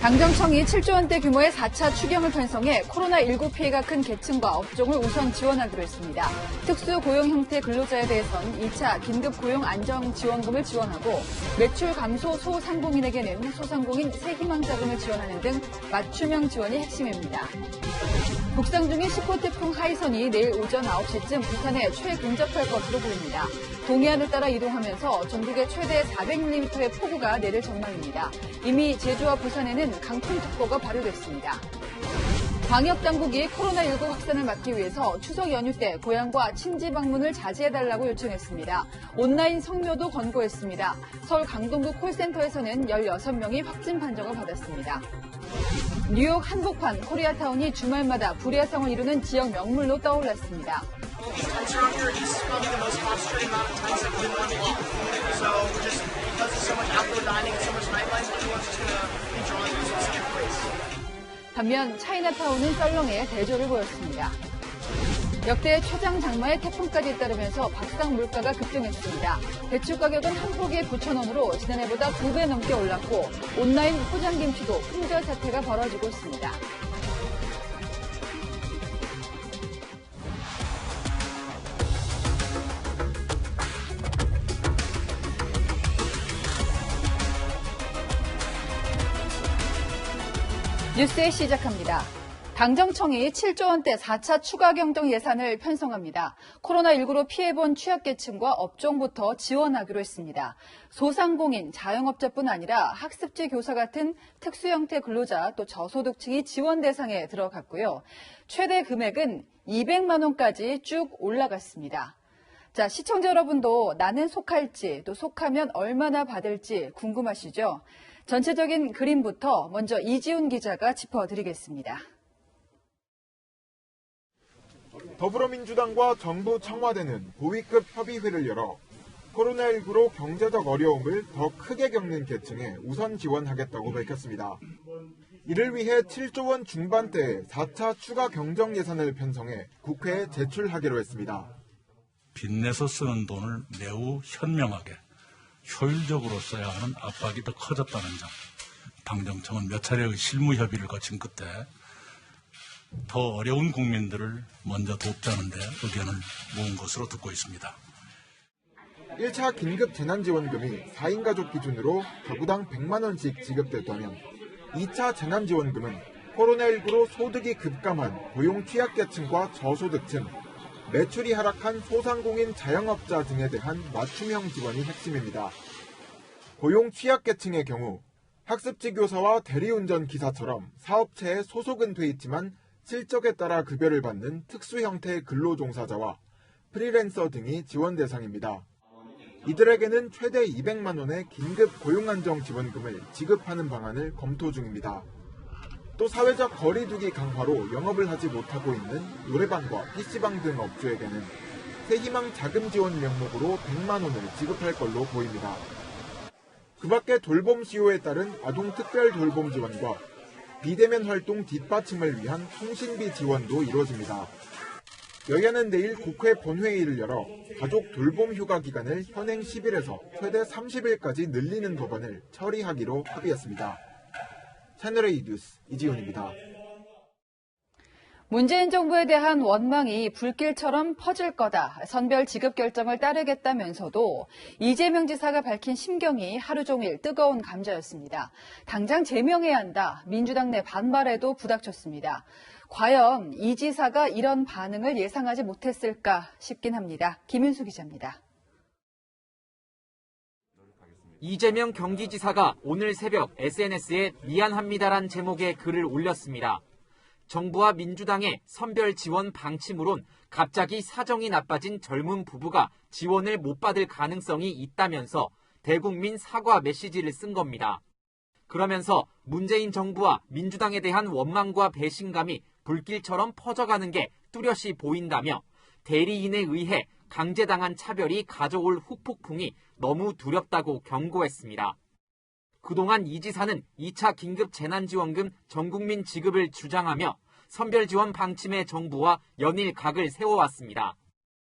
당정청이 7조 원대 규모의 4차 추경을 편성해 코로나19 피해가 큰 계층과 업종을 우선 지원하기로 했습니다. 특수고용 형태 근로자에 대해선 2차 긴급 고용 안정지원금을 지원하고 매출 감소 소상공인에게는 소상공인 새희망 자금을 지원하는 등 맞춤형 지원이 핵심입니다. 북상 중인 10호 태풍 하이선이 내일 오전 9시쯤 북한에 최근접할 것으로 보입니다. 동해안을 따라 이동하면서 전국에 최대 400mm의 폭우가 내릴 전망입니다. 이미 제주와 부산에는 강풍특보가 발효됐습니다. 방역당국이 코로나19 확산을 막기 위해서 추석 연휴 때 고향과 친지 방문을 자제해달라고 요청했습니다. 온라인 성묘도 권고했습니다. 서울 강동구 콜센터에서는 16명이 확진 판정을 받았습니다. 뉴욕 한복판 코리아타운이 주말마다 불야성을 이루는 지역 명물로 떠올랐습니다. 반면 차이나타운은 썰렁에 대조를 보였습니다. 역대 최장 장마에 태풍까지 잇따르면서 밥상 물가가 급등했습니다. 배추 가격은 한 포기에 9,000원으로 지난해보다 2배 넘게 올랐고 온라인 포장김치도 품절 사태가 벌어지고 있습니다. 뉴스에 시작합니다. 당정청이 7조 원대 4차 추가 경정 예산을 편성합니다. 코로나19로 피해본 취약계층과 업종부터 지원하기로 했습니다. 소상공인, 자영업자뿐 아니라 학습지 교사 같은 특수형태 근로자 또 저소득층이 지원 대상에 들어갔고요. 최대 금액은 200만 원까지 쭉 올라갔습니다. 자, 시청자 여러분도 나는 속할지 또 속하면 얼마나 받을지 궁금하시죠? 전체적인 그림부터 먼저 이지훈 기자가 짚어드리겠습니다. 더불어민주당과 정부 청와대는 고위급 협의회를 열어 코로나19로 경제적 어려움을 더 크게 겪는 계층에 우선 지원하겠다고 밝혔습니다. 이를 위해 7조 원 중반대의 4차 추가 경정 예산을 편성해 국회에 제출하기로 했습니다. 빚내서 쓰는 돈을 매우 현명하게 효율적으로 써야 하는 압박이 더 커졌다는 점. 당정청은 몇 차례의 실무 협의를 거친 끝에 더 어려운 국민들을 먼저 돕자는 데 의견을 모은 것으로 듣고 있습니다. 1차 긴급 재난지원금이 4인 가족 기준으로 가구당 100만 원씩 지급됐다면 2차 재난지원금은 코로나19로 소득이 급감한 고용 취약계층과 저소득층, 매출이 하락한 소상공인 자영업자 등에 대한 맞춤형 지원이 핵심입니다. 고용 취약계층의 경우 학습지 교사와 대리운전 기사처럼 사업체에 소속은 돼 있지만 실적에 따라 급여를 받는 특수 형태의 근로종사자와 프리랜서 등이 지원 대상입니다. 이들에게는 최대 200만 원의 긴급 고용안정지원금을 지급하는 방안을 검토 중입니다. 또 사회적 거리두기 강화로 영업을 하지 못하고 있는 노래방과 PC방 등 업주에게는 새희망 자금 지원 명목으로 100만 원을 지급할 걸로 보입니다. 그 밖에 돌봄 수요에 따른 아동 특별 돌봄 지원과 비대면 활동 뒷받침을 위한 통신비 지원도 이루어집니다. 여야는 내일 국회 본회의를 열어 가족 돌봄 휴가 기간을 현행 10일에서 최대 30일까지 늘리는 법안을 처리하기로 합의했습니다. 채널A 뉴스 이지훈입니다. 문재인 정부에 대한 원망이 불길처럼 퍼질 거다. 선별 지급 결정을 따르겠다면서도 이재명 지사가 밝힌 심경이 하루 종일 뜨거운 감자였습니다. 당장 제명해야 한다. 민주당 내 반발에도 부닥쳤습니다. 과연 이 지사가 이런 반응을 예상하지 못했을까 싶긴 합니다. 김윤수 기자입니다. 이재명 경기지사가 오늘 새벽 SNS에 미안합니다란 제목의 글을 올렸습니다. 정부와 민주당의 선별 지원 방침으론 갑자기 사정이 나빠진 젊은 부부가 지원을 못 받을 가능성이 있다면서 대국민 사과 메시지를 쓴 겁니다. 그러면서 문재인 정부와 민주당에 대한 원망과 배신감이 불길처럼 퍼져가는 게 뚜렷이 보인다며 대리인에 의해 강제당한 차별이 가져올 후폭풍이 너무 두렵다고 경고했습니다. 그동안 이 지사는 2차 긴급 재난지원금 전국민 지급을 주장하며 선별지원 방침의 정부와 연일 각을 세워왔습니다.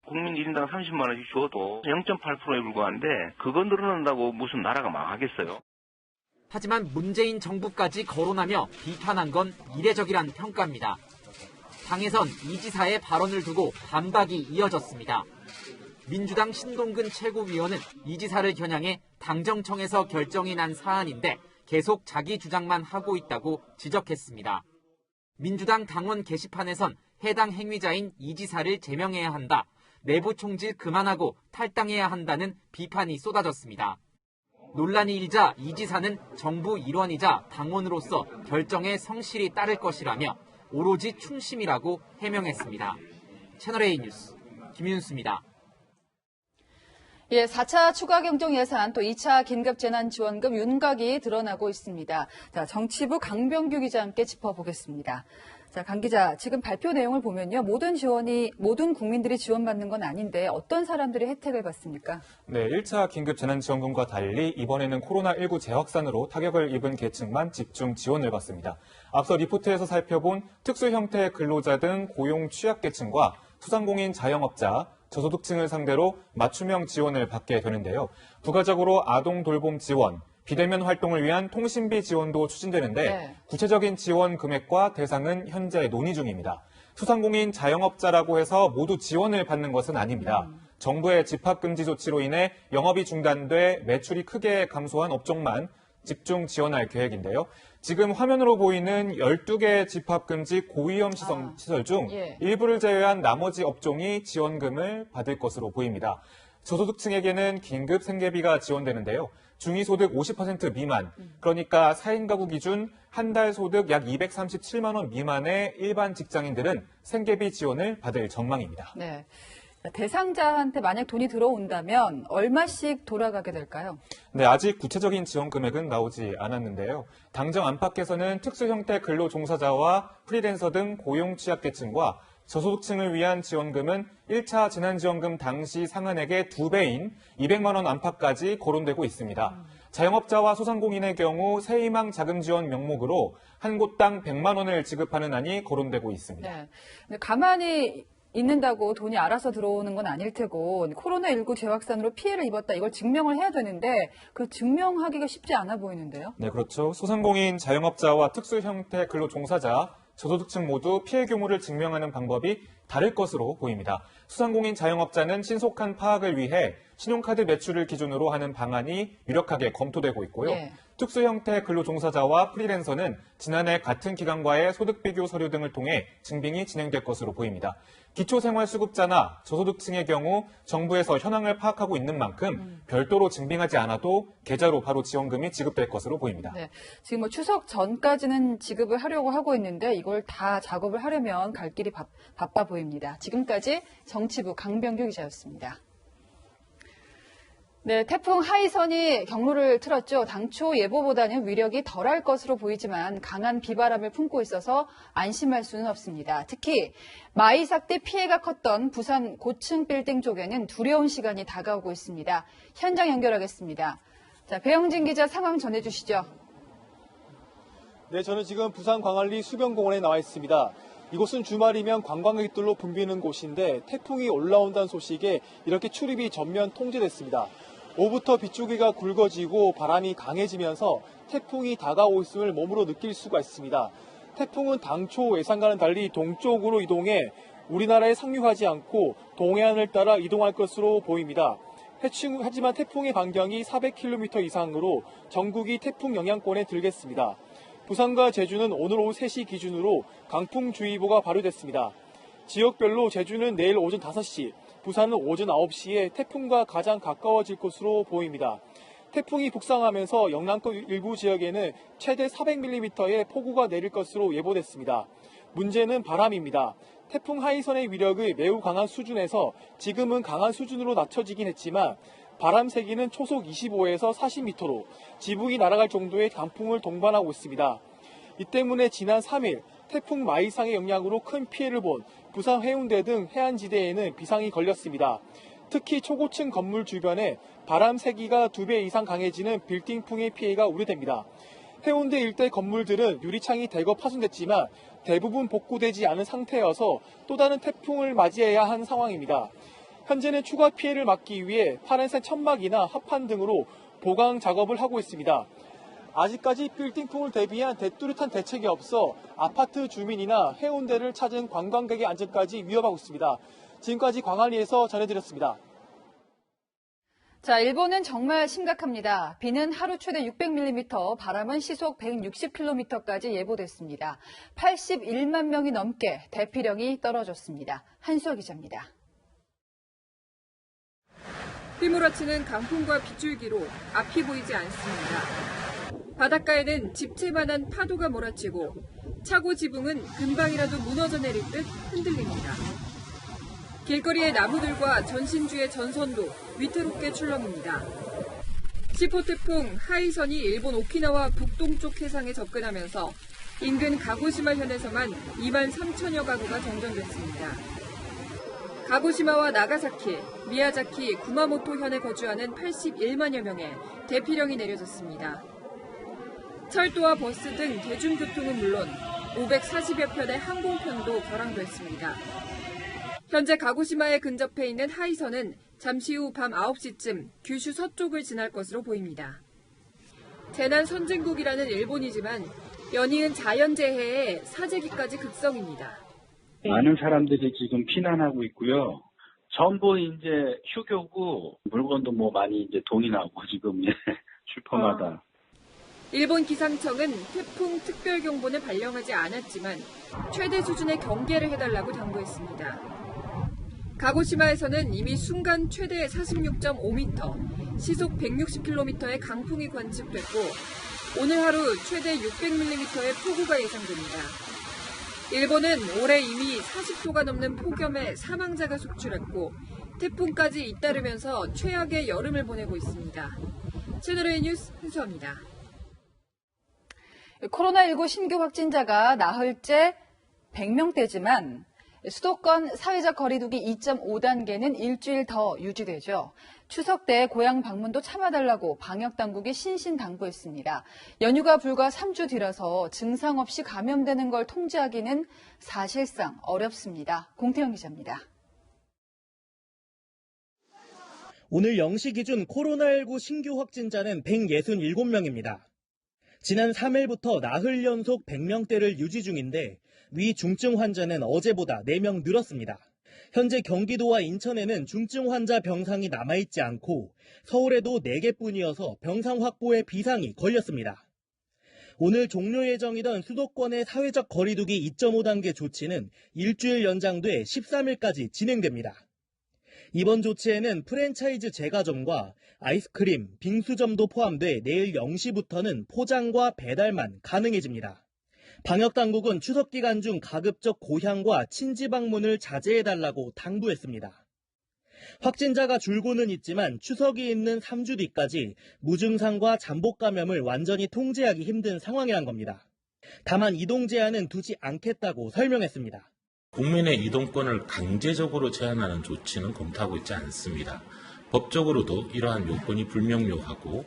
국민 1인당 30만 원씩 줘도 0.8%에 불과한데 그거 늘어난다고 무슨 나라가 망하겠어요? 하지만 문재인 정부까지 거론하며 비판한 건 이례적이란 평가입니다. 당에선 이 지사의 발언을 두고 반박이 이어졌습니다. 민주당 신동근 최고위원은 이 지사를 겨냥해 당정청에서 결정이 난 사안인데 계속 자기 주장만 하고 있다고 지적했습니다. 민주당 당원 게시판에선 해당 행위자인 이 지사를 제명해야 한다, 내부 총질 그만하고 탈당해야 한다는 비판이 쏟아졌습니다. 논란이 일자 이 지사는 정부 일원이자 당원으로서 결정에 성실히 따를 것이라며 오로지 충심이라고 해명했습니다. 채널A 뉴스 김윤수입니다. 예, 4차 추가 경정 예산 또 2차 긴급재난지원금 윤곽이 드러나고 있습니다. 자, 정치부 강병규 기자와 함께 짚어보겠습니다. 자, 강 기자, 지금 발표 내용을 보면요, 모든 국민들이 지원받는 건 아닌데 어떤 사람들이 혜택을 받습니까? 네, 1차 긴급재난지원금과 달리 이번에는 코로나19 재확산으로 타격을 입은 계층만 집중 지원을 받습니다. 앞서 리포트에서 살펴본 특수 형태 근로자 등 고용 취약계층과 소상공인 자영업자, 저소득층을 상대로 맞춤형 지원을 받게 되는데요. 부가적으로 아동 돌봄 지원, 비대면 활동을 위한 통신비 지원도 추진되는데 구체적인 지원 금액과 대상은 현재 논의 중입니다. 소상공인 자영업자라고 해서 모두 지원을 받는 것은 아닙니다. 정부의 집합금지 조치로 인해 영업이 중단돼 매출이 크게 감소한 업종만 집중 지원할 계획인데요. 지금 화면으로 보이는 12개 집합금지 고위험 시설 중 일부를 제외한 나머지 업종이 지원금을 받을 것으로 보입니다. 저소득층에게는 긴급 생계비가 지원되는데요. 중위소득 50% 미만, 그러니까 4인 가구 기준 한 달 소득 약 237만 원 미만의 일반 직장인들은 생계비 지원을 받을 전망입니다. 네. 대상자한테 만약 돈이 들어온다면 얼마씩 돌아가게 될까요? 네, 아직 구체적인 지원 금액은 나오지 않았는데요. 당정 안팎에서는 특수 형태 근로 종사자와 프리랜서 등 고용 취약계층과 저소득층을 위한 지원금은 1차 재난지원금 당시 상한액의 2배인 200만 원 안팎까지 거론되고 있습니다. 자영업자와 소상공인의 경우 새희망 자금 지원 명목으로 한 곳당 100만 원을 지급하는 안이 거론되고 있습니다. 네. 근데 가만히 있는다고 돈이 알아서 들어오는 건 아닐 테고 코로나19 재확산으로 피해를 입었다, 이걸 증명을 해야 되는데 그 증명하기가 쉽지 않아 보이는데요. 네, 그렇죠. 소상공인, 자영업자와 특수 형태 근로 종사자, 저소득층 모두 피해 규모를 증명하는 방법이 다를 것으로 보입니다. 소상공인 자영업자는 신속한 파악을 위해 신용카드 매출을 기준으로 하는 방안이 유력하게 검토되고 있고요. 특수 형태 근로 종사자와 프리랜서는 지난해 같은 기관과의 소득 비교 서류 등을 통해 증빙이 진행될 것으로 보입니다. 기초생활수급자나 저소득층의 경우 정부에서 현황을 파악하고 있는 만큼 별도로 증빙하지 않아도 계좌로 바로 지원금이 지급될 것으로 보입니다. 네, 지금 추석 전까지는 지급을 하려고 하고 있는데 이걸 다 작업을 하려면 갈 길이 바빠 보입니다. 지금까지 정치부 강병규 기자였습니다. 네, 태풍 하이선이 경로를 틀었죠. 당초 예보보다는 위력이 덜할 것으로 보이지만 강한 비바람을 품고 있어서 안심할 수는 없습니다. 특히 마이삭 때 피해가 컸던 부산 고층 빌딩 쪽에는 두려운 시간이 다가오고 있습니다. 현장 연결하겠습니다. 자, 배영진 기자 상황 전해주시죠. 네, 저는 지금 부산 광안리 수변공원에 나와 있습니다. 이곳은 주말이면 관광객들로 붐비는 곳인데 태풍이 올라온다는 소식에 이렇게 출입이 전면 통제됐습니다. 오후부터 빗줄기가 굵어지고 바람이 강해지면서 태풍이 다가오고 있음을 몸으로 느낄 수가 있습니다. 태풍은 당초 예상과는 달리 동쪽으로 이동해 우리나라에 상륙하지 않고 동해안을 따라 이동할 것으로 보입니다. 하지만 태풍의 반경이 400km 이상으로 전국이 태풍 영향권에 들겠습니다. 부산과 제주는 오늘 오후 3시 기준으로 강풍주의보가 발효됐습니다. 지역별로 제주는 내일 오전 5시, 부산은 오전 9시에 태풍과 가장 가까워질 것으로 보입니다. 태풍이 북상하면서 영남권 일부 지역에는 최대 400mm의 폭우가 내릴 것으로 예보됐습니다. 문제는 바람입니다. 태풍 하이선의 위력이 매우 강한 수준에서 지금은 강한 수준으로 낮춰지긴 했지만 바람 세기는 초속 25에서 40m로 지붕이 날아갈 정도의 강풍을 동반하고 있습니다. 이 때문에 지난 3일 태풍 마이상의 영향으로 큰 피해를 본 부산 해운대 등 해안지대에는 비상이 걸렸습니다. 특히 초고층 건물 주변에 바람 세기가 2배 이상 강해지는 빌딩풍의 피해가 우려됩니다. 해운대 일대 건물들은 유리창이 대거 파손됐지만 대부분 복구되지 않은 상태여서 또 다른 태풍을 맞이해야 한 상황입니다. 현재는 추가 피해를 막기 위해 파란색 천막이나 합판 등으로 보강 작업을 하고 있습니다. 아직까지 빌딩풍을 대비한 뚜렷한 대책이 없어 아파트 주민이나 해운대를 찾은 관광객의 안전까지 위협하고 있습니다. 지금까지 광안리에서 전해드렸습니다. 자, 일본은 정말 심각합니다. 비는 하루 최대 600mm, 바람은 시속 160km까지 예보됐습니다. 81만 명이 넘게 대피령이 떨어졌습니다. 한수아 기자입니다. 휘몰아치는 강풍과 빗줄기로 앞이 보이지 않습니다. 바닷가에는 집채만한 파도가 몰아치고 차고 지붕은 금방이라도 무너져 내릴 듯 흔들립니다. 길거리의 나무들과 전신주의 전선도 위태롭게 출렁입니다. 시포 태풍 하이선이 일본 오키나와 북동쪽 해상에 접근하면서 인근 가고시마 현에서만 2만 3천여 가구가 정전됐습니다. 가고시마와 나가사키, 미야자키, 구마모토 현에 거주하는 81만여 명의 대피령이 내려졌습니다. 철도와 버스 등 대중교통은 물론 540여 편의 항공편도 결항됐습니다. 현재 가고시마에 근접해 있는 하이선은 잠시 후 밤 9시쯤 규슈 서쪽을 지날 것으로 보입니다. 재난 선진국이라는 일본이지만 연이은 자연재해에 사재기까지 극성입니다. 많은 사람들이 지금 피난하고 있고요. 전부 이제 휴교고 물건도 뭐 많이 이제 돈이 나오고 지금 슈퍼마다. 일본 기상청은 태풍 특별경보는 발령하지 않았지만 최대 수준의 경계를 해달라고 당부했습니다. 가고시마에서는 이미 순간 최대 46.5m, 시속 160km의 강풍이 관측됐고 오늘 하루 최대 600mm의 폭우가 예상됩니다. 일본은 올해 이미 40도가 넘는 폭염에 사망자가 속출했고 태풍까지 잇따르면서 최악의 여름을 보내고 있습니다. 채널A 뉴스 한수아입니다. 코로나19 신규 확진자가 나흘째 100명대지만 수도권 사회적 거리두기 2.5단계는 일주일 더 유지되죠. 추석 때 고향 방문도 참아달라고 방역당국이 신신당부했습니다. 연휴가 불과 3주 뒤라서 증상 없이 감염되는 걸 통제하기는 사실상 어렵습니다. 공태영 기자입니다. 오늘 0시 기준 코로나19 신규 확진자는 167명입니다. 지난 3일부터 나흘 연속 100명대를 유지 중인데 위 중증 환자는 어제보다 4명 늘었습니다. 현재 경기도와 인천에는 중증 환자 병상이 남아있지 않고 서울에도 4개뿐이어서 병상 확보에 비상이 걸렸습니다. 오늘 종료 예정이던 수도권의 사회적 거리두기 2.5단계 조치는 일주일 연장돼 13일까지 진행됩니다. 이번 조치에는 프랜차이즈 제과점과 아이스크림, 빙수점도 포함돼 내일 0시부터는 포장과 배달만 가능해집니다. 방역당국은 추석 기간 중 가급적 고향과 친지 방문을 자제해달라고 당부했습니다. 확진자가 줄고는 있지만 추석이 있는 3주 뒤까지 무증상과 잠복 감염을 완전히 통제하기 힘든 상황이란 겁니다. 다만 이동 제한은 두지 않겠다고 설명했습니다. 국민의 이동권을 강제적으로 제한하는 조치는 검토하고 있지 않습니다. 법적으로도 이러한 요건이 불명료하고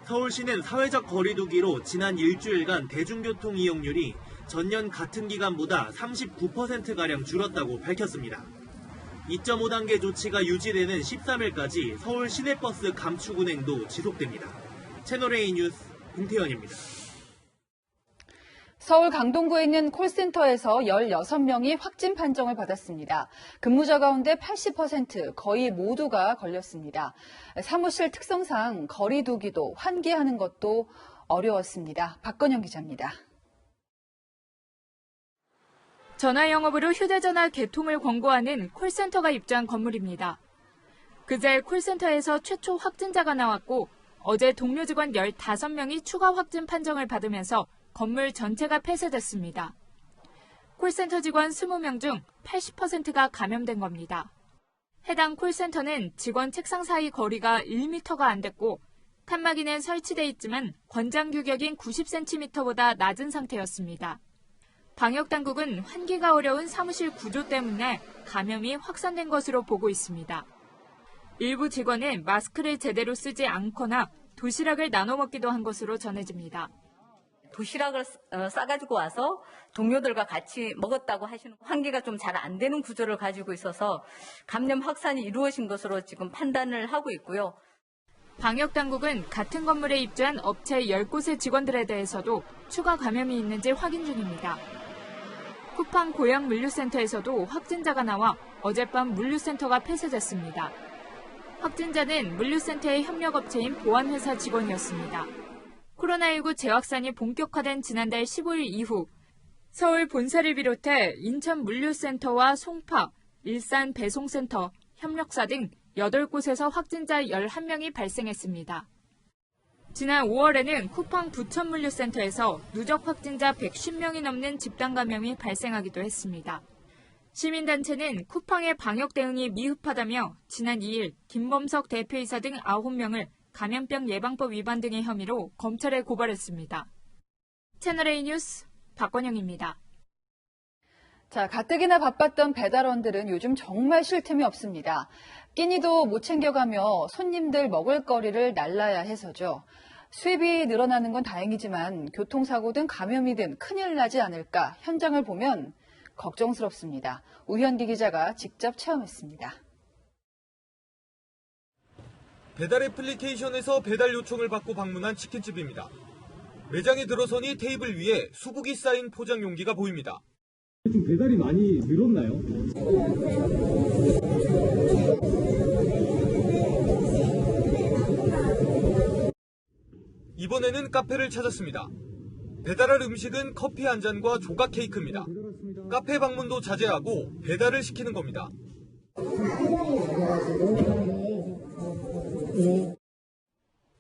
서울시는 사회적 거리두기로 지난 일주일간 대중교통 이용률이 전년 같은 기간보다 39%가량 줄었다고 밝혔습니다. 2.5단계 조치가 유지되는 13일까지 서울 시내버스 감축 운행도 지속됩니다. 채널A 뉴스 김태현입니다. 서울 강동구에 있는 콜센터에서 16명이 확진 판정을 받았습니다. 근무자 가운데 80% 거의 모두가 걸렸습니다. 사무실 특성상 거리두기도 환기하는 것도 어려웠습니다. 박건영 기자입니다. 전화 영업으로 휴대전화 개통을 권고하는 콜센터가 입주한 건물입니다. 그제 콜센터에서 최초 확진자가 나왔고 어제 동료 직원 15명이 추가 확진 판정을 받으면서 건물 전체가 폐쇄됐습니다. 콜센터 직원 20명 중 80%가 감염된 겁니다. 해당 콜센터는 직원 책상 사이 거리가 1m가 안 됐고 칸막이는 설치돼 있지만 권장 규격인 90cm보다 낮은 상태였습니다. 방역당국은 환기가 어려운 사무실 구조 때문에 감염이 확산된 것으로 보고 있습니다. 일부 직원은 마스크를 제대로 쓰지 않거나 도시락을 나눠 먹기도 한 것으로 전해집니다. 도시락을 싸가지고 와서 동료들과 같이 먹었다고 하시는 환기가 좀 잘 안 되는 구조를 가지고 있어서 감염 확산이 이루어진 것으로 지금 판단을 하고 있고요. 방역당국은 같은 건물에 입주한 업체 10곳의 직원들에 대해서도 추가 감염이 있는지 확인 중입니다. 쿠팡 고양 물류센터에서도 확진자가 나와 어젯밤 물류센터가 폐쇄됐습니다. 확진자는 물류센터의 협력업체인 보안회사 직원이었습니다. 코로나19 재확산이 본격화된 지난달 15일 이후 서울 본사를 비롯해 인천 물류센터와 송파, 일산 배송센터, 협력사 등 8곳에서 확진자 11명이 발생했습니다. 지난 5월에는 쿠팡 부천물류센터에서 누적 확진자 110명이 넘는 집단 감염이 발생하기도 했습니다. 시민단체는 쿠팡의 방역 대응이 미흡하다며 지난 2일 김범석 대표이사 등 9명을 감염병 예방법 위반 등의 혐의로 검찰에 고발했습니다. 채널A 뉴스 박건영입니다. 자, 가뜩이나 바빴던 배달원들은 요즘 정말 쉴 틈이 없습니다. 끼니도 못 챙겨가며 손님들 먹을 거리를 날라야 해서죠. 수입이 늘어나는 건 다행이지만 교통사고 등 감염이든 큰일 나지 않을까 현장을 보면 걱정스럽습니다. 우현기 기자가 직접 체험했습니다. 배달 애플리케이션에서 배달 요청을 받고 방문한 치킨집입니다. 매장에 들어서니 테이블 위에 수북이 쌓인 포장 용기가 보입니다. 좀 배달이 많이 늘었나요? 이번에는 카페를 찾았습니다. 배달할 음식은 커피 한 잔과 조각 케이크입니다. 카페 방문도 자제하고 배달을 시키는 겁니다.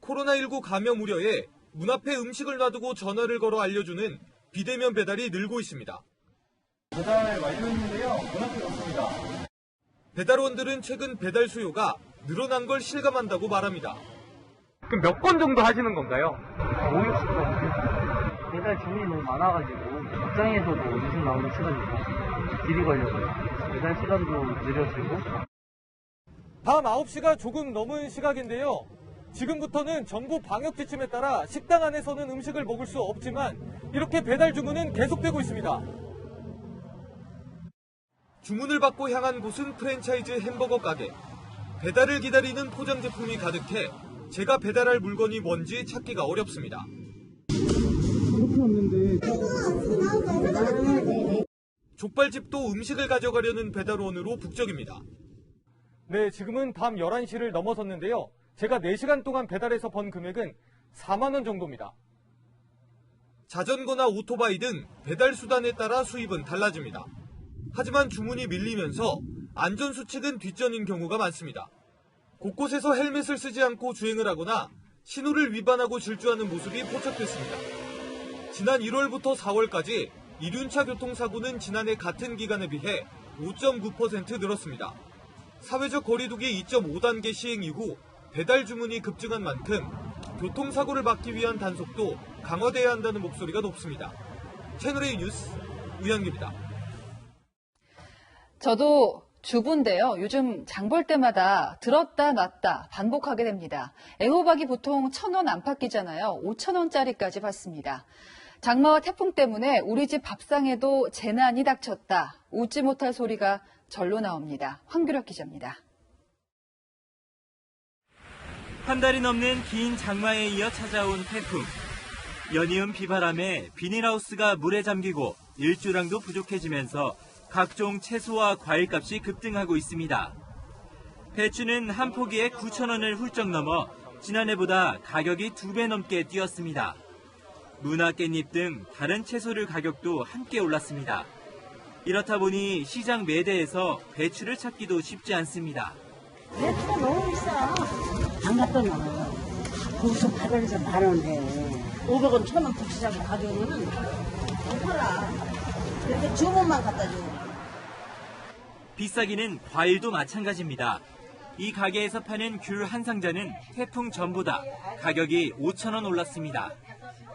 코로나19 감염 우려에 문 앞에 음식을 놔두고 전화를 걸어 알려주는 비대면 배달이 늘고 있습니다. 배달 완료했는데요. 문 앞에 없습니다. 배달원들은 최근 배달 수요가 늘어난 걸 실감한다고 말합니다. 그럼 몇 건 정도 하시는 건가요? 5, 60건. 배달 주문이 너무 많아가지고 직장에서도 음식 나오는 시간이 길이 걸려서요. 배달 시간도 느려지고. 밤 9시가 조금 넘은 시각인데요. 지금부터는 정부 방역 지침에 따라 식당 안에서는 음식을 먹을 수 없지만 이렇게 배달 주문은 계속되고 있습니다. 주문을 받고 향한 곳은 프랜차이즈 햄버거 가게. 배달을 기다리는 포장 제품이 가득해 제가 배달할 물건이 뭔지 찾기가 어렵습니다. 족발집도 음식을 가져가려는 배달원으로 북적입니다. 네, 지금은 밤 11시를 넘어섰는데요. 제가 4시간 동안 배달해서 번 금액은 4만 원 정도입니다. 자전거나 오토바이 등 배달 수단에 따라 수입은 달라집니다. 하지만 주문이 밀리면서 안전수칙은 뒷전인 경우가 많습니다. 곳곳에서 헬멧을 쓰지 않고 주행을 하거나 신호를 위반하고 질주하는 모습이 포착됐습니다. 지난 1월부터 4월까지 이륜차 교통사고는 지난해 같은 기간에 비해 5.9% 늘었습니다. 사회적 거리두기 2.5단계 시행 이후 배달 주문이 급증한 만큼 교통사고를 막기 위한 단속도 강화돼야 한다는 목소리가 높습니다. 채널A 뉴스 우현기입니다. 저도 주부인데요. 요즘 장 볼 때마다 들었다 놨다 반복하게 됩니다. 애호박이 보통 1,000원 안팎이잖아요. 5,000원짜리까지 받습니다. 장마와 태풍 때문에 우리 집 밥상에도 재난이 닥쳤다. 웃지 못할 소리가 절로 나옵니다. 황규력 기자입니다. 한 달이 넘는 긴 장마에 이어 찾아온 태풍. 연이은 비바람에 비닐하우스가 물에 잠기고 일주량도 부족해지면서 각종 채소와 과일값이 급등하고 있습니다. 배추는 한 포기에 9,000원을 훌쩍 넘어 지난해보다 가격이 2배 넘게 뛰었습니다. 무나 깻잎 등 다른 채소들 가격도 함께 올랐습니다. 이렇다 보니 시장 매대에서 배추를 찾기도 쉽지 않습니다. 배추가 너무 비싸. 안 갖다 놔. 거기서 바다에서 만원에 500원, 1,000원 국시장 가격은 못 팔아. 그래서 주문만 갖다 줘. 비싸기는 과일도 마찬가지입니다. 이 가게에서 파는 귤 한 상자는 태풍 전보다 가격이 5,000원 올랐습니다.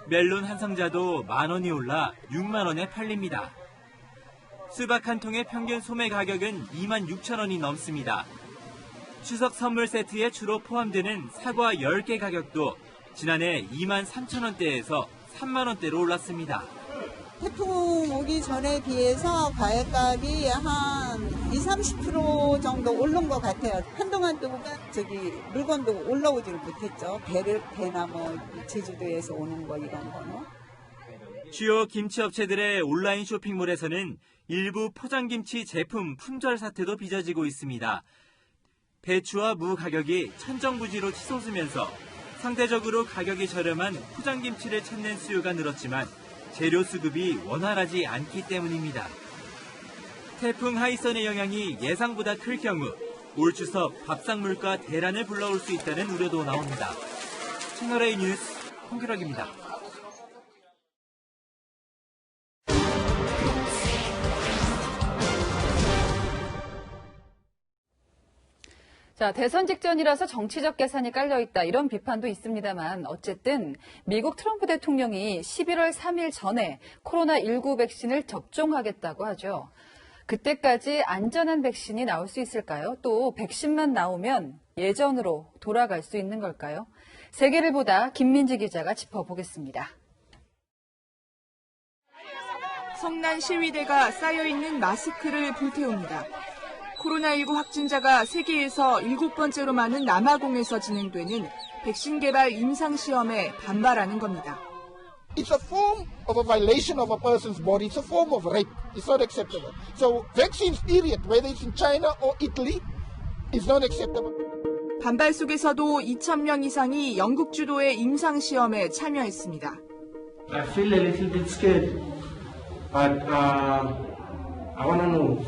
멜론 한 상자도 10,000원이 올라 60,000원에 팔립니다. 수박 한 통의 평균 소매 가격은 26,000원이 넘습니다. 추석 선물 세트에 주로 포함되는 사과 10개 가격도 지난해 23,000원대에서 30,000원대로 올랐습니다. 태풍 오기 전에 비해서 과일값이 한 20-30% 정도 오른 것 같아요. 한동안 동안 물건도 올라오지를 못했죠. 배나 뭐 제주도에서 오는 거 이런 거는. 주요 김치 업체들의 온라인 쇼핑몰에서는 일부 포장김치 제품 품절 사태도 빚어지고 있습니다. 배추와 무 가격이 천정부지로 치솟으면서 상대적으로 가격이 저렴한 포장김치를 찾는 수요가 늘었지만 재료 수급이 원활하지 않기 때문입니다. 태풍 하이선의 영향이 예상보다 클 경우 올 추석 밥상 물가 대란을 불러올 수 있다는 우려도 나옵니다. 채널A 뉴스 홍규락입니다. 자, 대선 직전이라서 정치적 계산이 깔려있다 이런 비판도 있습니다만 어쨌든 미국 트럼프 대통령이 11월 3일 전에 코로나19 백신을 접종하겠다고 하죠. 그때까지 안전한 백신이 나올 수 있을까요? 또 백신만 나오면 예전으로 돌아갈 수 있는 걸까요? 세계를 보다 김민지 기자가 짚어보겠습니다. 성난 시위대가 쌓여있는 마스크를 불태웁니다. 코로나19 확진자가 세계에서 7번째로 많은 남아공에서 진행되는 백신 개발 임상시험에 반발하는 겁니다. It's a form of a violation of a person's body. It's a form of rape. It's not acceptable. So vaccines, period, whether it's in China or Italy, is not acceptable. 반발 속에서도 2,000명 이상이 영국 주도의 임상시험에 참여했습니다. I feel a little bit scared, but I want to know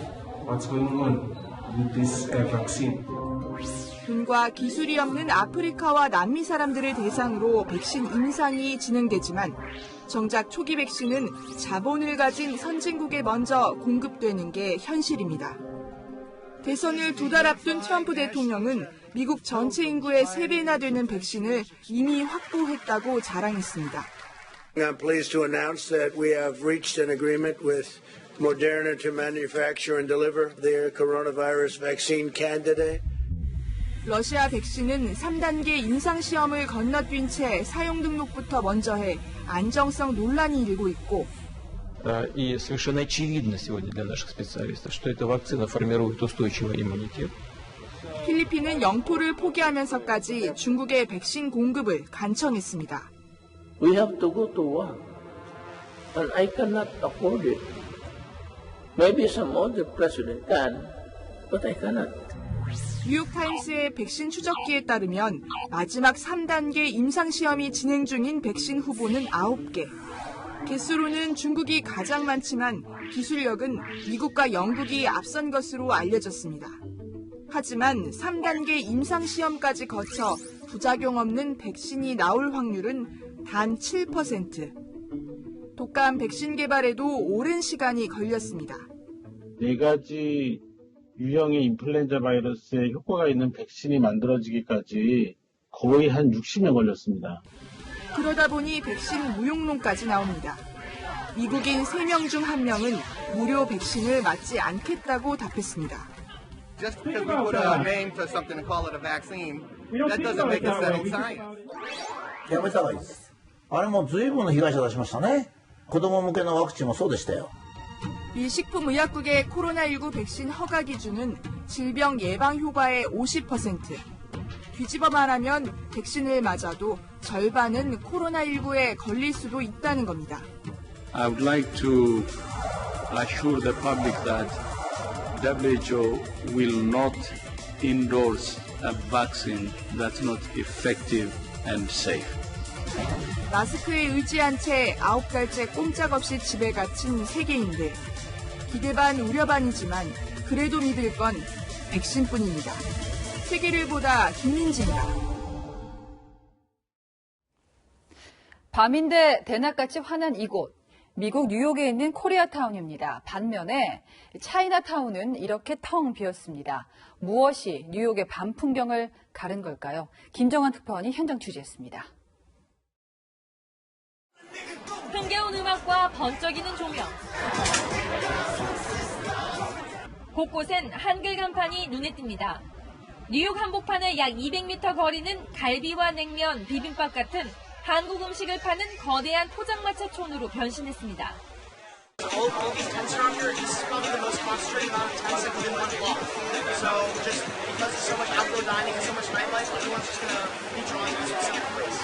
what's going on with this vaccine. 돈과 기술이 없는 아프리카와 남미 사람들을 대상으로 백신 임상이 진행되지만 정작 초기 백신은 자본을 가진 선진국에 먼저 공급되는 게 현실입니다. 대선을 2달 앞둔 트럼프 대통령은 미국 전체 인구의 3배나 되는 백신을 이미 확보했다고 자랑했습니다. I'm pleased to announce that we have reached an agreement with Moderna to manufacture and deliver their coronavirus vaccine candidate. 러시아 백신은 3단계 임상시험을 건너뛴 채 사용 등록부터 먼저 해 안정성 논란이 일고 있고 И совершенно очевидно сегодня для наших специалистов, что эта вакцина формирует устойчивый иммунитет. 필리핀은 영토를 포기하면서까지 중국의 백신 공급을 간청했습니다. We have to go to war, and I cannot afford it. Maybe some other president can, but I cannot. 뉴욕타임스의 백신 추적기에 따르면 마지막 3단계 임상시험이 진행 중인 백신 후보는 9개. 개수로는 중국이 가장 많지만 기술력은 미국과 영국이 앞선 것으로 알려졌습니다. 하지만 3단계 임상시험까지 거쳐 부작용 없는 백신이 나올 확률은 단 7%. 독감 백신 개발에도 오랜 시간이 걸렸습니다. 4가지 유형의 인플루엔자 바이러스에 효과가 있는 백신이 만들어지기까지 거의 한 60년 걸렸습니다. 그러다 보니 백신 무용론까지 나옵니다. 미국인 3명 중 1명은 무료 백신을 맞지 않겠다고 답했습니다. Just because we put a name to something and call it a vaccine, that doesn't make it setting science. やめた方がいいです。あれも随分の被害者出しましたね。子供向けのワクチンもそうでしたよ。 미 식품의약국의 코로나19 백신 허가 기준은 질병 예방 효과의 50%. 뒤집어 말하면 백신을 맞아도 절반은 코로나19에 걸릴 수도 있다는 겁니다. I would like to assure the public that WHO will not endorse a vaccine that's not effective and safe. 마스크에 의지한 채 9달째 꼼짝없이 집에 갇힌 세계인들. 기대 반 우려 반이지만 그래도 믿을 건 백신뿐입니다. 세계를 보다 김민지입니다. 밤인데 대낮같이 환한 이곳. 미국 뉴욕에 있는 코리아타운입니다. 반면에 차이나타운은 이렇게 텅 비었습니다. 무엇이 뉴욕의 밤 풍경을 가른 걸까요? 김정환 특파원이 현장 취재했습니다. 흥겨운 음악과 번쩍이는 조명. 곳곳엔 한글 간판이 눈에 띕니다. 뉴욕 한복판의 약 200m 거리는 갈비와 냉면, 비빔밥 같은 한국 음식을 파는 거대한 포장마차촌으로 변신했습니다. all these tents around here, this is probably the most concentrated amount of tents that within one block. So just because there's so much outdoor dining and so much nightlife, everyone's just going to be drawn to a specific place.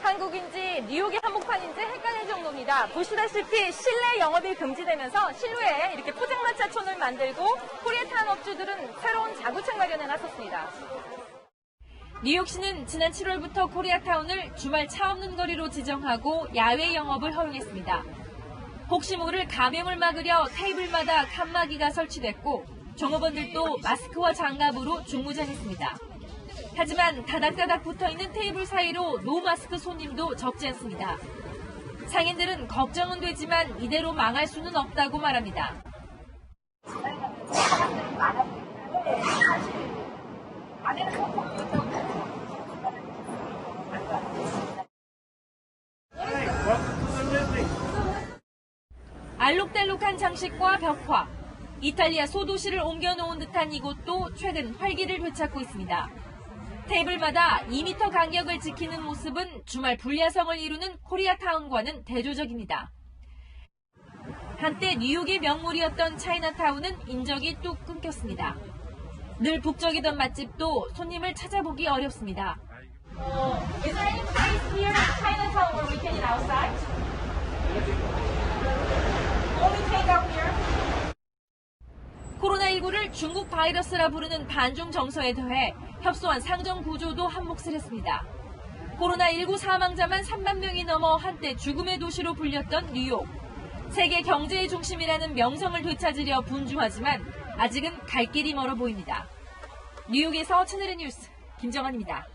한국인지 뉴욕의 한복판인지 헷갈릴 정도입니다. 보시다시피 실내 영업이 금지되면서 실외에 이렇게 포장마차촌을 만들고 코리아타운 업주들은 새로운 자구책 마련에 나섰습니다. 뉴욕시는 지난 7월부터 코리아타운을 주말 차 없는 거리로 지정하고 야외 영업을 허용했습니다. 혹시 모를 감염을 막으려 테이블마다 칸막이가 설치됐고 종업원들도 마스크와 장갑으로 중무장했습니다. 하지만 다닥다닥 붙어있는 테이블 사이로 노마스크 손님도 적지 않습니다. 상인들은 걱정은 되지만 이대로 망할 수는 없다고 말합니다. 알록달록한 장식과 벽화, 이탈리아 소도시를 옮겨놓은 듯한 이곳도 최근 활기를 되찾고 있습니다. 테이블마다 2m 간격을 지키는 모습은 주말 불야성을 이루는 코리아타운과는 대조적입니다. 한때 뉴욕의 명물이었던 차이나타운은 인적이 뚝 끊겼습니다. 늘 북적이던 맛집도 손님을 찾아보기 어렵습니다. Is there any place here in Chinatown where we can eat outside? Only take out here? 코로나19를 중국 바이러스라 부르는 반중 정서에 더해 협소한 상정 구조도 한몫을 했습니다. 코로나19 사망자만 3만 명이 넘어 한때 죽음의 도시로 불렸던 뉴욕. 세계 경제의 중심이라는 명성을 되찾으려 분주하지만 아직은 갈 길이 멀어 보입니다. 뉴욕에서 채널A 뉴스 김정은입니다.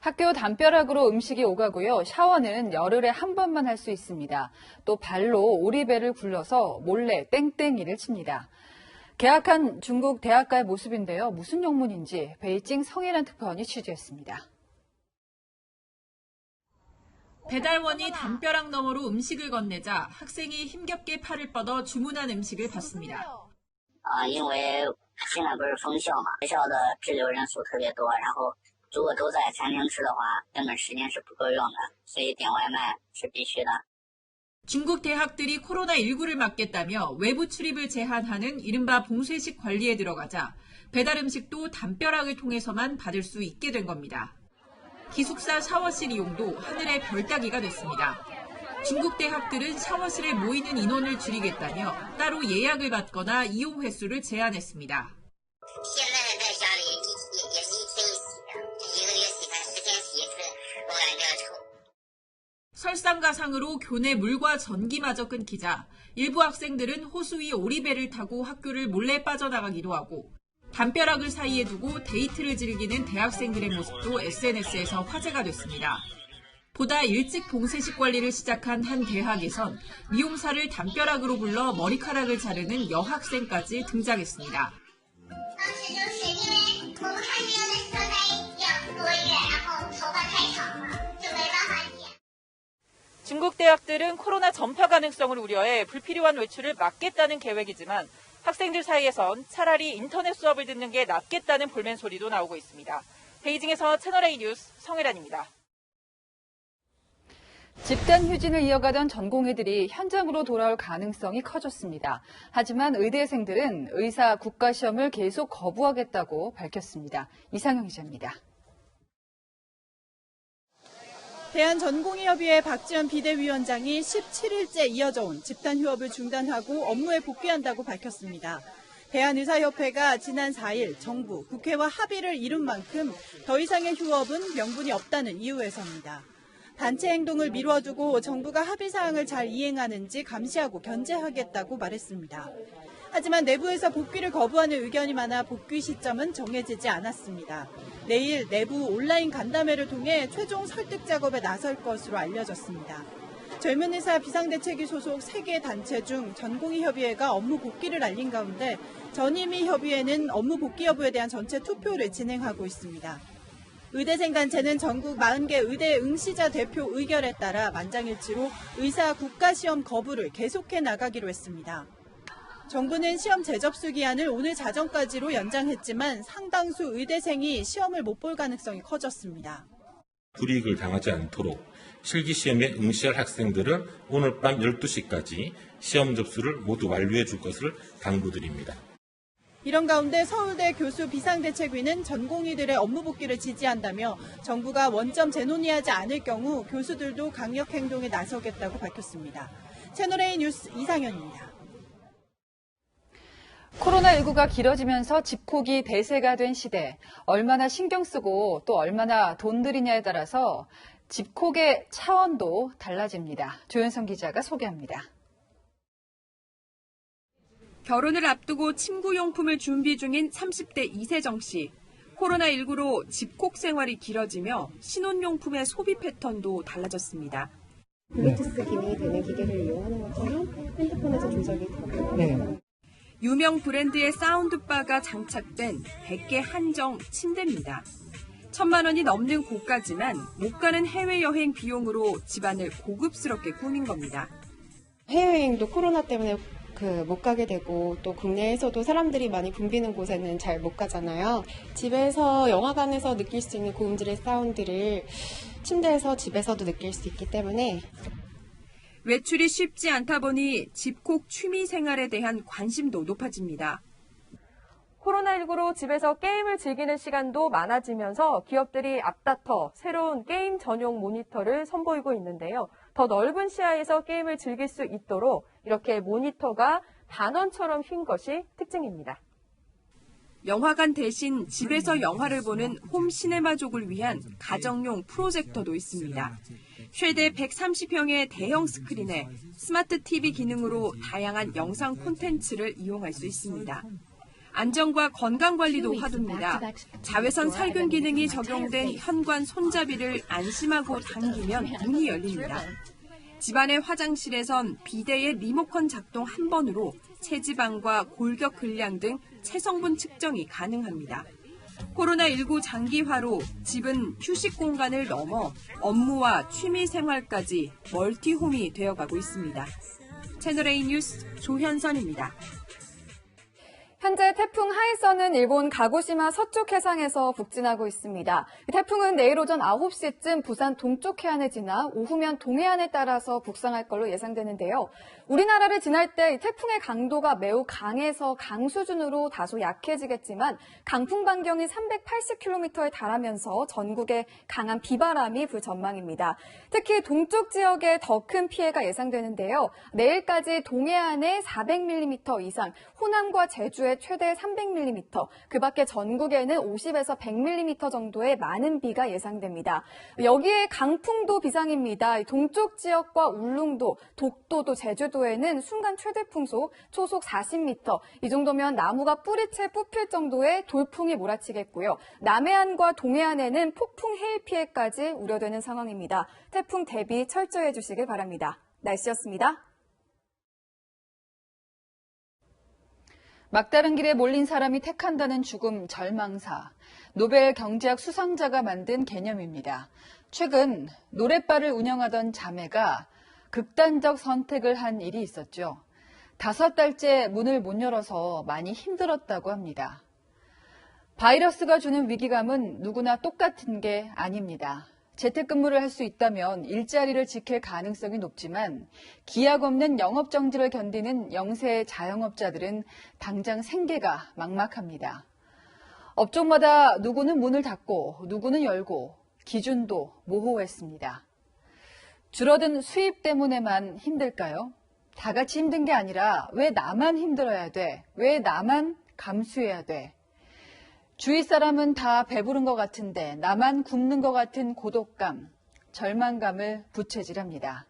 학교 담벼락으로 음식이 오가고요. 샤워는 열흘에 한 번만 할 수 있습니다. 또 발로 오리배를 굴러서 몰래 땡땡이를 칩니다. 개학한 중국 대학가의 모습인데요. 무슨 영문인지 베이징 성해란 특파원이 취재했습니다. 배달원이 담벼락 너머로 음식을 건네자 학생이 힘겹게 팔을 뻗어 주문한 음식을 받습니다. 因为现在不是封校嘛，学校的滞留人数特别多，然后如果都在餐厅吃的话，根本时间是不够用的，所以点外卖是必须的。 중국 대학들이 코로나19를 막겠다며 외부 출입을 제한하는 이른바 봉쇄식 관리에 들어가자 배달 음식도 담벼락을 통해서만 받을 수 있게 된 겁니다. 기숙사 샤워실 이용도 하늘의 별 따기가 됐습니다. 중국 대학들은 샤워실에 모이는 인원을 줄이겠다며 따로 예약을 받거나 이용 횟수를 제한했습니다. 설상가상으로 교내 물과 전기마저 끊기자 일부 학생들은 호수 위 오리배를 타고 학교를 몰래 빠져나가기도 하고 담벼락을 사이에 두고 데이트를 즐기는 대학생들의 모습도 SNS에서 화제가 됐습니다. 보다 일찍 봉쇄식 관리를 시작한 한 대학에선 미용사를 담벼락으로 불러 머리카락을 자르는 여학생까지 등장했습니다. 중국 대학들은 코로나 전파 가능성을 우려해 불필요한 외출을 막겠다는 계획이지만 학생들 사이에선 차라리 인터넷 수업을 듣는 게 낫겠다는 볼멘 소리도 나오고 있습니다. 베이징에서 채널A 뉴스 성혜란입니다. 집단 휴진을 이어가던 전공의들이 현장으로 돌아올 가능성이 커졌습니다. 하지만 의대생들은 의사 국가시험을 계속 거부하겠다고 밝혔습니다. 이상영 기자입니다. 대한전공의협의회 박지원 비대위원장이 17일째 이어져 온 집단 휴업을 중단하고 업무에 복귀한다고 밝혔습니다. 대한의사협회가 지난 4일 정부, 국회와 합의를 이룬 만큼 더 이상의 휴업은 명분이 없다는 이유에서입니다. 단체 행동을 미뤄두고 정부가 합의 사항을 잘 이행하는지 감시하고 견제하겠다고 말했습니다. 하지만 내부에서 복귀를 거부하는 의견이 많아 복귀 시점은 정해지지 않았습니다. 내일 내부 온라인 간담회를 통해 최종 설득 작업에 나설 것으로 알려졌습니다. 젊은 의사 비상대책위 소속 3개 단체 중 전공의협의회가 업무 복귀를 알린 가운데 전임의 협의회는 업무 복귀 여부에 대한 전체 투표를 진행하고 있습니다. 의대생 단체는 전국 40개 의대 응시자 대표 의결에 따라 만장일치로 의사 국가시험 거부를 계속해 나가기로 했습니다. 정부는 시험 재접수 기한을 오늘 자정까지로 연장했지만 상당수 의대생이 시험을 못 볼 가능성이 커졌습니다. 불이익을 당하지 않도록 실기시험에 응시할 학생들은 오늘 밤 12시까지 시험 접수를 모두 완료해 줄 것을 당부드립니다. 이런 가운데 서울대 교수 비상대책위는 전공의들의 업무 복귀를 지지한다며 정부가 원점 재논의하지 않을 경우 교수들도 강력 행동에 나서겠다고 밝혔습니다. 채널A 뉴스 이상현입니다. 코로나19가 길어지면서 집콕이 대세가 된 시대, 얼마나 신경 쓰고 또 얼마나 돈 들이냐에 따라서 집콕의 차원도 달라집니다. 조현성 기자가 소개합니다. 결혼을 앞두고 침구용품을 준비 중인 30대 이세정 씨. 코로나19로 집콕 생활이 길어지며 신혼용품의 소비 패턴도 달라졌습니다. 블루투스 기능이 되는 기계를 이용하는 것처럼 핸드폰에서 조작이 되고 유명 브랜드의 사운드바가 장착된 100개 한정 침대입니다. 1,000만 원이 넘는 고가지만 못 가는 해외여행 비용으로 집안을 고급스럽게 꾸민 겁니다. 해외여행도 코로나 때문에 못 가게 되고 또 국내에서도 사람들이 많이 붐비는 곳에는 잘 못 가잖아요. 집에서 영화관에서 느낄 수 있는 고음질의 사운드를 침대에서 집에서도 느낄 수 있기 때문에 외출이 쉽지 않다 보니 집콕 취미 생활에 대한 관심도 높아집니다. 코로나19로 집에서 게임을 즐기는 시간도 많아지면서 기업들이 앞다퉈 새로운 게임 전용 모니터를 선보이고 있는데요. 더 넓은 시야에서 게임을 즐길 수 있도록 이렇게 모니터가 반원처럼 휜 것이 특징입니다. 영화관 대신 집에서 영화를 보는 홈 시네마족을 위한 가정용 프로젝터도 있습니다. 최대 130평의 대형 스크린에 스마트 TV 기능으로 다양한 영상 콘텐츠를 이용할 수 있습니다. 안전과 건강관리도 화두입니다. 자외선 살균 기능이 적용된 현관 손잡이를 안심하고 당기면 문이 열립니다. 집안의 화장실에선 비데의 리모컨 작동 한 번으로 체지방과 골격 근량 등 체성분 측정이 가능합니다. 코로나19 장기화로 집은 휴식 공간을 넘어 업무와 취미 생활까지 멀티홈이 되어가고 있습니다. 채널A 뉴스 조현선입니다. 현재 태풍 하이선은 일본 가고시마 서쪽 해상에서 북진하고 있습니다. 태풍은 내일 오전 9시쯤 부산 동쪽 해안을 지나 오후면 동해안에 따라서 북상할 걸로 예상되는데요. 우리나라를 지날 때 태풍의 강도가 매우 강해서 강 수준으로 다소 약해지겠지만 강풍 반경이 380km에 달하면서 전국에 강한 비바람이 불 전망입니다. 특히 동쪽 지역에 더 큰 피해가 예상되는데요. 내일까지 동해안에 400mm 이상, 호남과 제주에 최대 300mm, 그 밖에 전국에는 50에서 100mm 정도의 많은 비가 예상됩니다. 여기에 강풍도 비상입니다. 동쪽 지역과 울릉도, 독도도 제주도에는 순간 최대 풍속, 초속 40m, 이 정도면 나무가 뿌리채 뽑힐 정도의 돌풍이 몰아치겠고요. 남해안과 동해안에는 폭풍 해일 피해까지 우려되는 상황입니다. 태풍 대비 철저히 해주시길 바랍니다. 날씨였습니다. 막다른 길에 몰린 사람이 택한다는 죽음 절망사. 노벨 경제학 수상자가 만든 개념입니다. 최근 노랫바를 운영하던 자매가 극단적 선택을 한 일이 있었죠. 5달째 문을 못 열어서 많이 힘들었다고 합니다. 바이러스가 주는 위기감은 누구나 똑같은 게 아닙니다. 재택근무를 할 수 있다면 일자리를 지킬 가능성이 높지만 기약 없는 영업정지를 견디는 영세 자영업자들은 당장 생계가 막막합니다. 업종마다 누구는 문을 닫고 누구는 열고 기준도 모호했습니다. 줄어든 수입 때문에만 힘들까요? 다 같이 힘든 게 아니라 왜 나만 힘들어야 돼? 왜 나만 감수해야 돼? 주위 사람은 다 배부른 것 같은데 나만 굶는 것 같은 고독감, 절망감을 부채질합니다.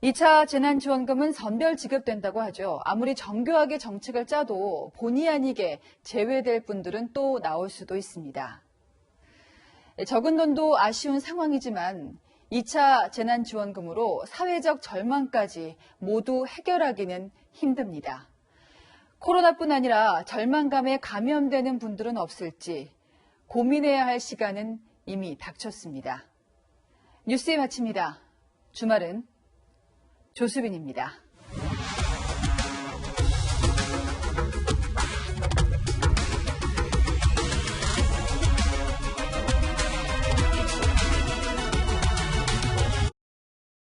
2차 재난지원금은 선별 지급된다고 하죠. 아무리 정교하게 정책을 짜도 본의 아니게 제외될 분들은 또 나올 수도 있습니다. 적은 돈도 아쉬운 상황이지만 2차 재난지원금으로 사회적 절망까지 모두 해결하기는 힘듭니다. 코로나뿐 아니라 절망감에 감염되는 분들은 없을지 고민해야 할 시간은 이미 닥쳤습니다. 뉴스에 마칩니다. 주말은 조수빈입니다.